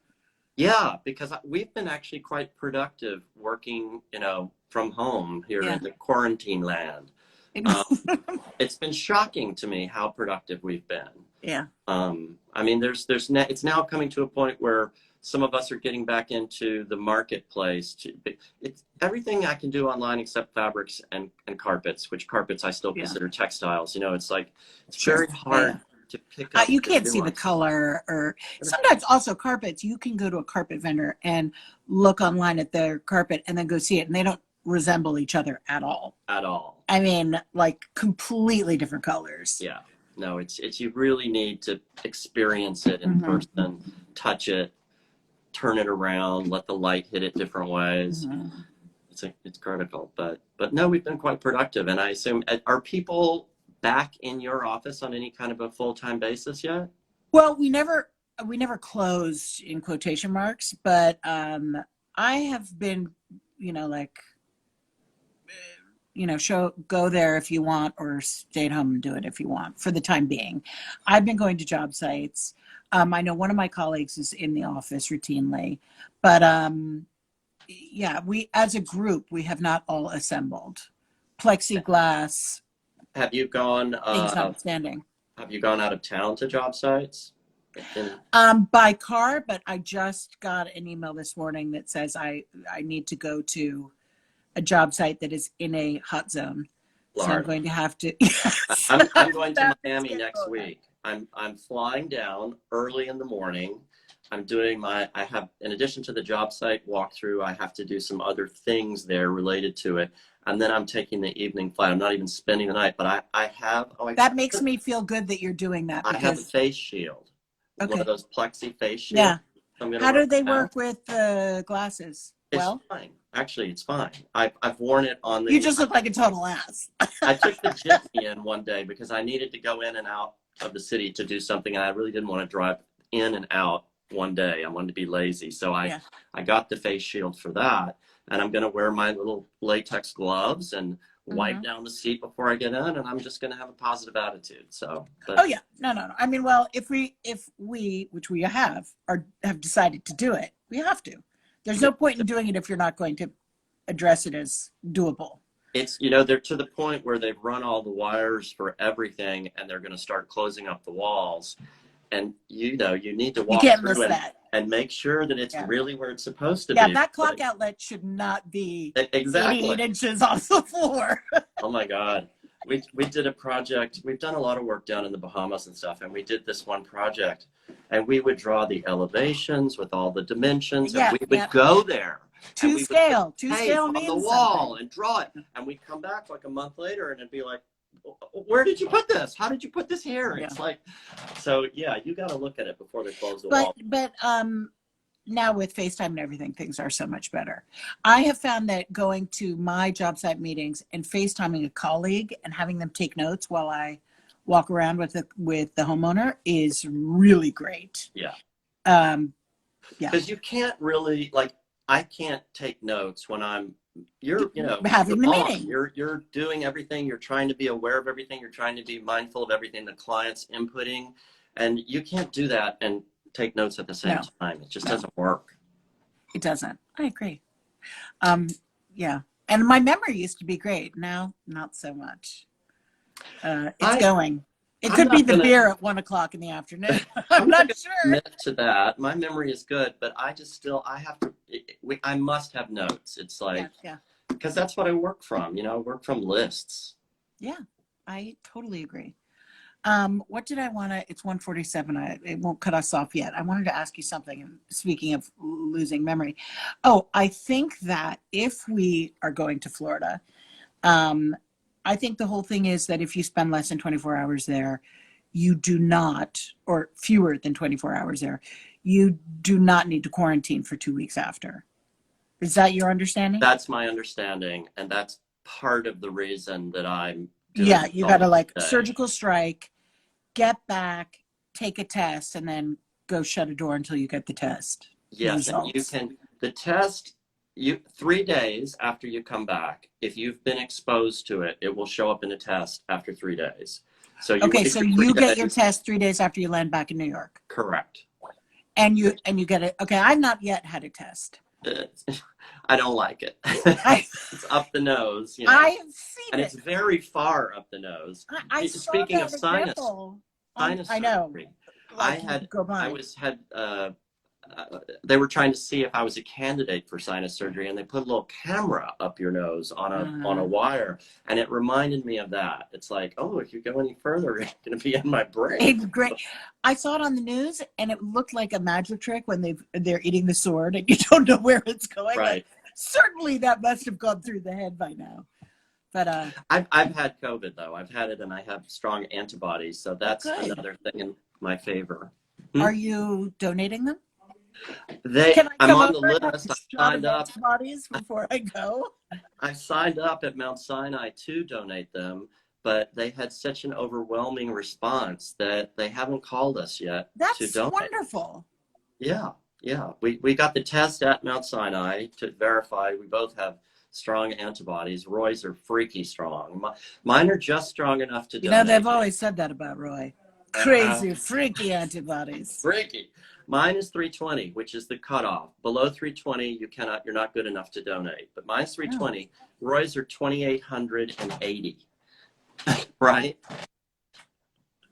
yeah, because we've been actually quite productive working, you know, from home here Yeah. in the quarantine land. Um, it's been shocking to me how productive we've been. Yeah. I mean, it's now coming to a point where some of us are getting back into the marketplace. It's everything I can do online except fabrics and carpets, which carpets I still Yeah. consider textiles. You know, it's like, it's Sure. very hard Yeah. to pick up You the can't see the nuances. color, or sometimes also carpets. You can go to a carpet vendor and look online at their carpet and then go see it, and they don't resemble each other at all. At all. I mean, like completely different colors. Yeah. No, it's you really need to experience it in Mhm. person, touch it, turn it around, let the light hit it different ways. Mhm. It's critical. But no, we've been quite productive, and I assume are people back in your office on any kind of a full-time basis yet? Well, we never closed in quotation marks, but I have been, you know, like, you know, go there if you want, or stay at home and do it if you want for the time being. I've been going to job sites. I know one of my colleagues is in the office routinely, but yeah, we as a group we have not all assembled. Plexiglass, Have you gone things uh, notwithstanding. have you gone out of town to job sites? And By car, but I just got an email this morning that says I need to go to a job site that is in a hot zone. So I'm Florida. going to have to. Yes. I'm going to That's Miami good. next week. I'm flying down early in the morning. I'm doing I have, in addition to the job site walkthrough, I have to do some other things there related to it. And then I'm taking the evening flight. I'm not even spending the night, but I have, That makes me feel good that you're doing that I have a because, face shield, one okay. of those plexi face shields. Yeah. I'm going to How wear do they now. work with the glasses? It's Well, fine. Actually, it's fine. I've worn it on you the, just look like a total ass. I took the jitney in one day because I needed to go in and out of the city to do something, and I really didn't want to drive in and out one day. I wanted to be lazy. So Yeah. I got the face shield for that, and I'm going to wear my little latex gloves and wipe down the seat before I get in, and I'm just going to have a positive attitude. So, but, Oh yeah, no. I mean, well, if we, which we have decided to do it, we have to. There's no point in doing it if you're not going to address it as doable. it's, they're to the point where they've run all the wires for everything, and they're going to start closing up the walls. And you need to You walk can't miss through that. and make sure that it's Yeah. really where it's supposed to Yeah, be. that clock outlet should not be Exactly. 88 inches off the floor. Oh my God. We did a project. We've done a lot of work down in the Bahamas and stuff, and we did this one project, and we would draw the elevations with all the dimensions, and we would go there. To scale on means the wall something. and draw it, and we'd come back like a month later, and it'd be like, where did you put this? How did you put this here? Yeah. It's like, so yeah, you got to look at it before they close the wall. But now with FaceTime and everything, things are so much better. I have found that going to my job site meetings and FaceTiming a colleague and having them take notes while I walk around with the homeowner is really great. Yeah. Yeah. Because you can't really, like, I can't take notes when you're having the on. meeting. You're doing everything. You're trying to be aware of everything. You're trying to be mindful of everything the client's inputting, and you can't do that and take notes at the same time. It just doesn't work. It doesn't. I agree. Yeah. And my memory used to be great. Now, not so much. It's going. It could be the beer at 1 o'clock in the afternoon. I'm not sure. Admit to that. My memory is good, but I have to. I must have notes. It's like, because that's what I work from. I work from lists. Yeah, I totally agree. What did I want to? It's 1:47. It won't cut us off yet. I wanted to ask you something. And speaking of losing memory, I think that if we are going to Florida, I think the whole thing is that if you spend less than 24 hours there, you do not, or fewer than 24 hours there, you do not need to quarantine for 2 weeks after. Is that your understanding? That's my understanding, and that's part of the reason that I'm doing you got to surgical strike, get back, take a test, and then go shut a door until you get the test. Yes, and you can, the test, 3 days after you come back, if you've been exposed to it, it will show up in a test after 3 days. So you get your test 3 days after you land back in New York. Correct. And you get it. Okay, I've not yet had a test. I don't like it. It's up the nose. I've seen and it's very far up the nose. Speaking of sinus I know. surgery, they were trying to see if I was a candidate for sinus surgery, and they put a little camera up your nose on a wire, and it reminded me of that. It's like, if you go any further, it's going to be in my brain. It's great. I saw it on the news, and it looked like a magic trick when they're eating the sword, and you don't know where it's going. Right. Certainly, that must have gone through the head by now. But I've had COVID though. I've had it, and I have strong antibodies, so that's another thing in my favor. Are you donating them? I'm on the list. I signed up. Antibodies before I go. I signed up at Mount Sinai to donate them, but they had such an overwhelming response that they haven't called us yet to donate. That's wonderful. Yeah. We got the test at Mount Sinai to verify we both have strong antibodies. Roy's are freaky strong. Mine are just strong enough to donate. They've always said that about Roy. Crazy, freaky antibodies. Freaky. Mine is 320, which is the cutoff. Below 320, you're not good enough to donate. But mine's 320. Roy's are 2,880. Right?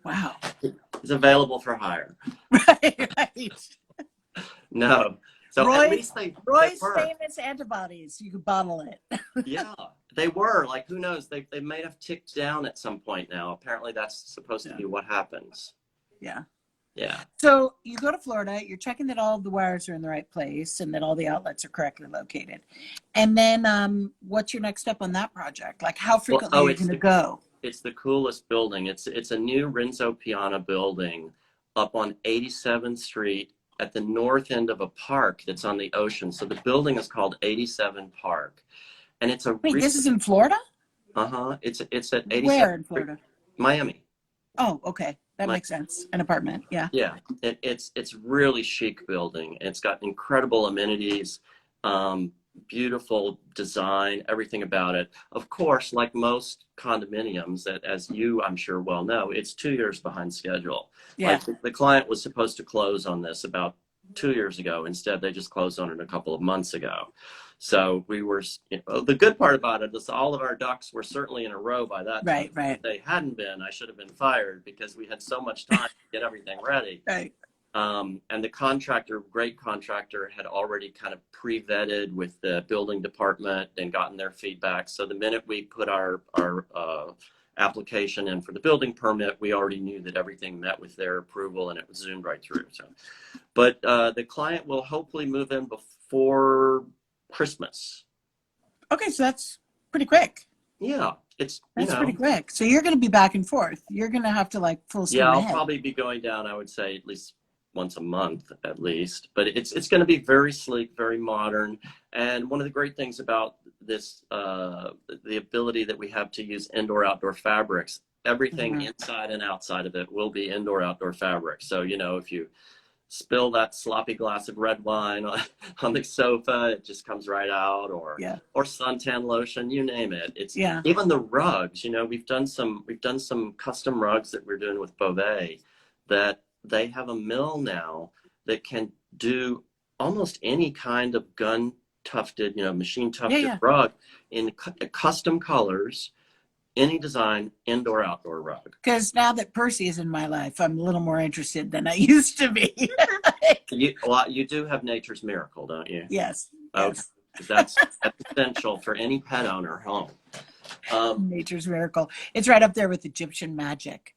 Wow. It's available for hire. Right. No. So at least they Roy's were. famous antibodies. You could bottle it. Yeah, they were. Like, who knows? They may have ticked down at some point now. Apparently, that's supposed to be what happens. Yeah. Yeah. So you go to Florida, you're checking that all of the wires are in the right place and that all the outlets are correctly located. And then what's your next step on that project? Like, how frequently are you going to go? It's the coolest building. It's a new Renzo Piana building up on 87th Street at the north end of a park that's on the ocean. So the building is called 87 Park. And it's a Wait, this is in Florida? Uh-huh. It's at 87. Where in Florida? Miami. Oh, okay. That makes sense. An apartment. Yeah. Yeah. It's really chic building. It's got incredible amenities, beautiful design, everything about it. Of course, like most condominiums, that, as you I'm sure well know, it's 2 years behind schedule. Yeah. Like the client was supposed to close on this about 2 years ago. Instead, they just closed on it a couple of months ago. So we were, the good part about it is all of our ducks were certainly in a row by that time. Right. If they hadn't been, I should have been fired because we had so much time to get everything ready. Right. And the contractor, great contractor, had already kind of pre-vetted with the building department and gotten their feedback. So the minute we put our application in for the building permit, we already knew that everything met with their approval and it was zoomed right through. So, but the client will hopefully move in before Christmas. Okay, so that's pretty quick. Yeah, that's pretty quick. So you're going to be back and forth. You're going to have to like full steam ahead. ahead. I'll probably be going down, I would say, at least once a month at least. But it's going to be very sleek, very modern. And one of the great things about this, the ability that we have to use indoor-outdoor fabrics, everything inside and outside of it will be indoor-outdoor fabric. So, if you spill that sloppy glass of red wine on the sofa, it just comes right out, or suntan lotion, you name it. It's even the rugs. We've done some custom rugs that we're doing with Beauvais, that they have a mill now that can do almost any kind of gun tufted, machine tufted rug in custom colors. Any design, indoor, outdoor rug. Because now that Percy is in my life, I'm a little more interested than I used to be. You do have nature's miracle, don't you? Yes. Okay. Yes. That's essential for any pet owner home. Nature's miracle. It's right up there with Egyptian magic,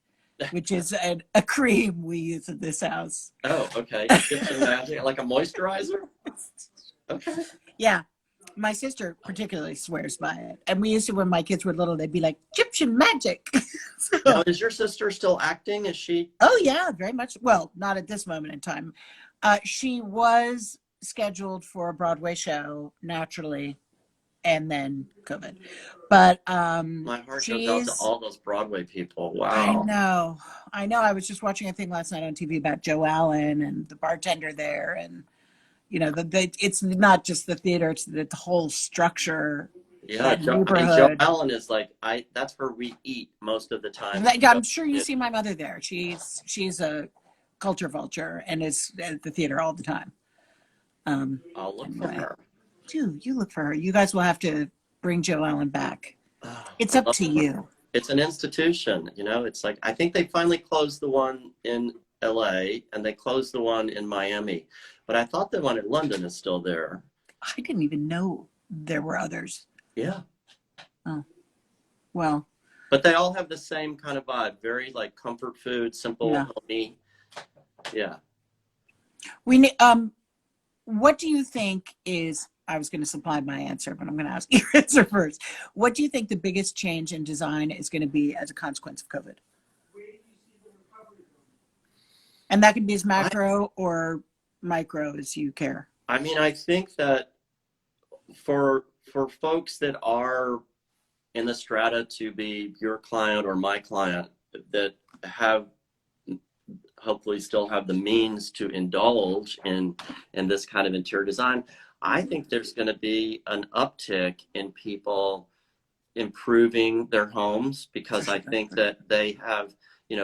which is a cream we use in this house. Oh, okay. Egyptian magic, like a moisturizer? Okay. Yeah. My sister particularly swears by it. And we used to, when my kids were little, they'd be like, Egyptian magic. Now, is your sister still acting? Is she? Oh, yeah, very much. Well, not at this moment in time. She was scheduled for a Broadway show, naturally, and then COVID. But my heart goes out to all those Broadway people. Wow. I know. I was just watching a thing last night on TV about Joe Allen and the bartender there, and it's not just the theater; it's the whole structure. Yeah, Joe Allen is like that's where we eat most of the time. I'm sure you see my mother there. She's a culture vulture and is at the theater all the time. I'll look for her. Dude, you look for her. You guys will have to bring Joe Allen back. It's up to you. It's an institution, It's like, I think they finally closed the one in LA and they closed the one in Miami. But I thought the one in London is still there. I didn't even know there were others. Yeah. Oh, well. But they all have the same kind of vibe. Very like comfort food, simple, homey. Yeah. We need. What do you think is? I was going to supply my answer, but I'm going to ask your answer first. What do you think the biggest change in design is going to be as a consequence of COVID? And that could be as macro or micro as you care. I mean, I think that for folks that are in the strata to be your client or my client, that have hopefully still have the means to indulge in this kind of interior design, I think there's going to be an uptick in people improving their homes, because I think that they have,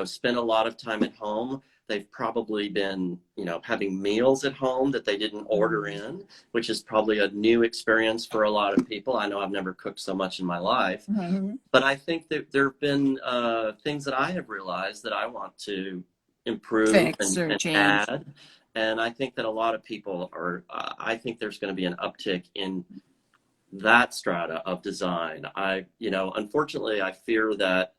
spent a lot of time at home. They've probably been, having meals at home that they didn't order in, which is probably a new experience for a lot of people. I know I've never cooked so much in my life, but I think that there have been things that I have realized that I want to improve and add. And I think that a lot of people are, I think there's going to be an uptick in that strata of design. Unfortunately, I fear that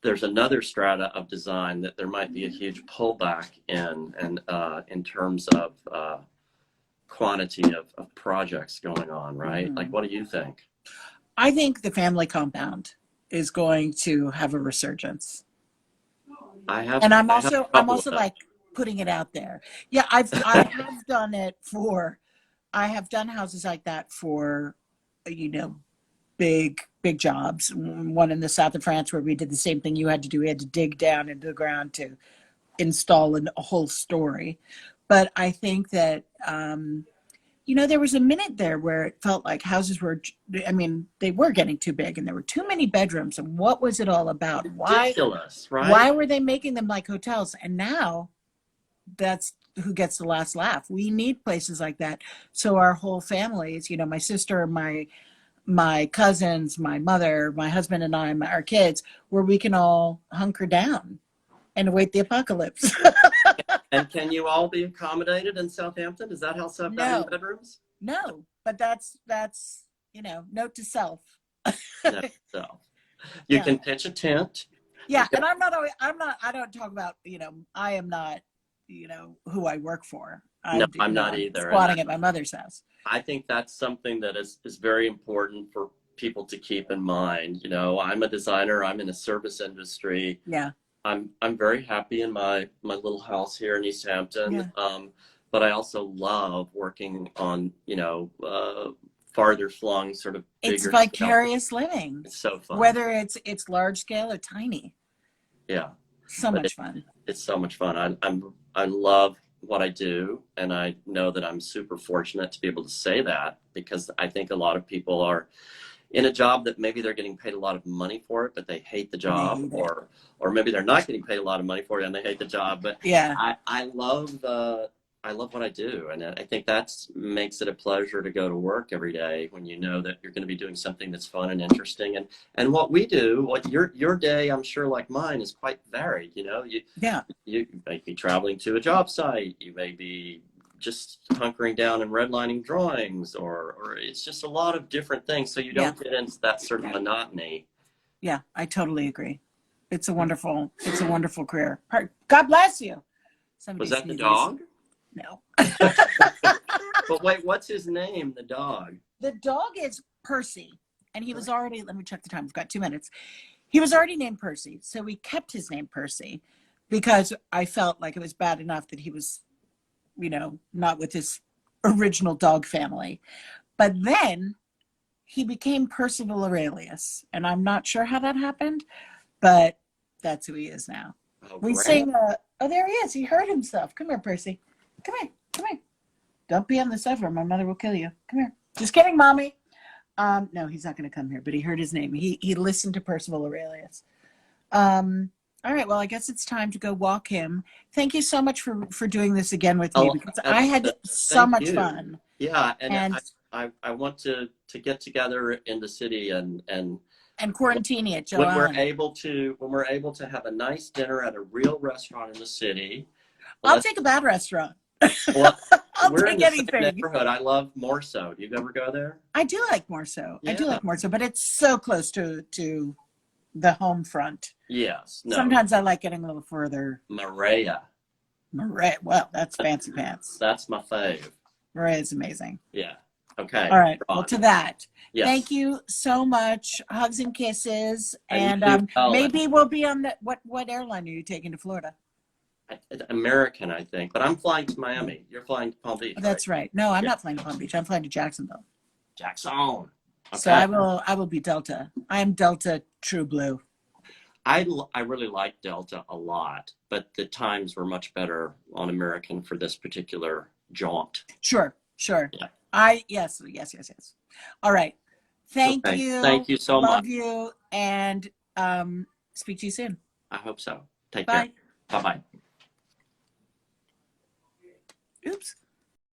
there's another strata of design that there might be a huge pullback in terms of quantity of projects going on, right? Like, what do you think? I think the family compound is going to have a resurgence. And I'm also like putting it out there. Yeah, I have done it for, I have done houses like that for, big jobs. One in the south of France where we did the same thing you had to do. We had to dig down into the ground to install a whole story. But I think that there was a minute there where it felt like houses were, they were getting too big and there were too many bedrooms. And what was it all about? Ridiculous, right? Why were they making them like hotels? And now that's who gets the last laugh. We need places like that. So our whole families, my sister, my cousins, my mother, my husband and I, our kids, where we can all hunker down and await the apocalypse. And can you all be accommodated in Southampton? Is that how many bedrooms? No, but that's note to self. Note to self. You can pitch a tent. Yeah, and I don't talk about, I am not, who I work for. I'm not either. Squatting at my mother's house. I think that's something that is very important for people to keep in mind. I'm a designer. I'm in the service industry. Yeah. I'm very happy in my little house here in East Hampton. Yeah. But I also love working on, farther flung sort of bigger. It's vicarious living. It's so fun. Whether it's large scale or tiny. Yeah. So much fun. It's so much fun. I love what I do, and I know that I'm super fortunate to be able to say that, because I think a lot of people are in a job that maybe they're getting paid a lot of money for it, but they hate the job, or maybe they're not getting paid a lot of money for it and they hate the job. But yeah, I love what I do, and I think that's makes it a pleasure to go to work every day when you know that you're going to be doing something that's fun and interesting. And what we do, what your day, I'm sure, like mine, is quite varied. You may be traveling to a job site, you may be just hunkering down and redlining drawings, or it's just a lot of different things, so you don't get into that sort of monotony. Yeah, I totally agree. It's a wonderful career. God bless you. Was that the dog? No. But wait, what's his name, the dog? The dog is Percy, and he was already, let me check the time, we've got 2 minutes. He was already named Percy, so we kept his name Percy because I felt like it was bad enough that he was, not with his original dog family. But then he became Percival Aurelius, and I'm not sure how that happened, but that's who he is now. Oh, we sing, oh, there he is. He hurt himself. Come here, Percy. Come here. Don't be on the sofa. My mother will kill you. Come here. Just kidding, Mommy. No, he's not going to come here, but he heard his name. He listened to Percival Aurelius. All right, well, I guess it's time to go walk him. Thank you so much for doing this again with me, because I had so much fun. Yeah, and I want to get together in the city and quarantine it, Joe. When we're able to have a nice dinner at a real restaurant in the city. I'll take a bad restaurant. Well, I'll we're take in the anything. same neighborhood. I love Morso. Do you ever go there? I do like Morso. Yeah. I do like Morso, but it's so close to the home front. Yes. No. Sometimes I like getting a little further. Maria. Well, that's fancy pants. That's my fave. Maria is amazing. Yeah. Okay. All right. Well, to that. Yes. Thank you so much. Hugs and kisses. And maybe we'll be on what airline are you taking to Florida? American, I think, but I'm flying to Miami. You're flying to Palm Beach. That's right. No, I'm not flying to Palm Beach. I'm flying to Jacksonville. Jackson. Okay. So I will be Delta. I am Delta True Blue. I really like Delta a lot, but the times were much better on American for this particular jaunt. Sure. Yeah. Yes. All right. Thank you. Thank you so much. Love you, and speak to you soon. I hope so. Take Bye. care. Bye-bye.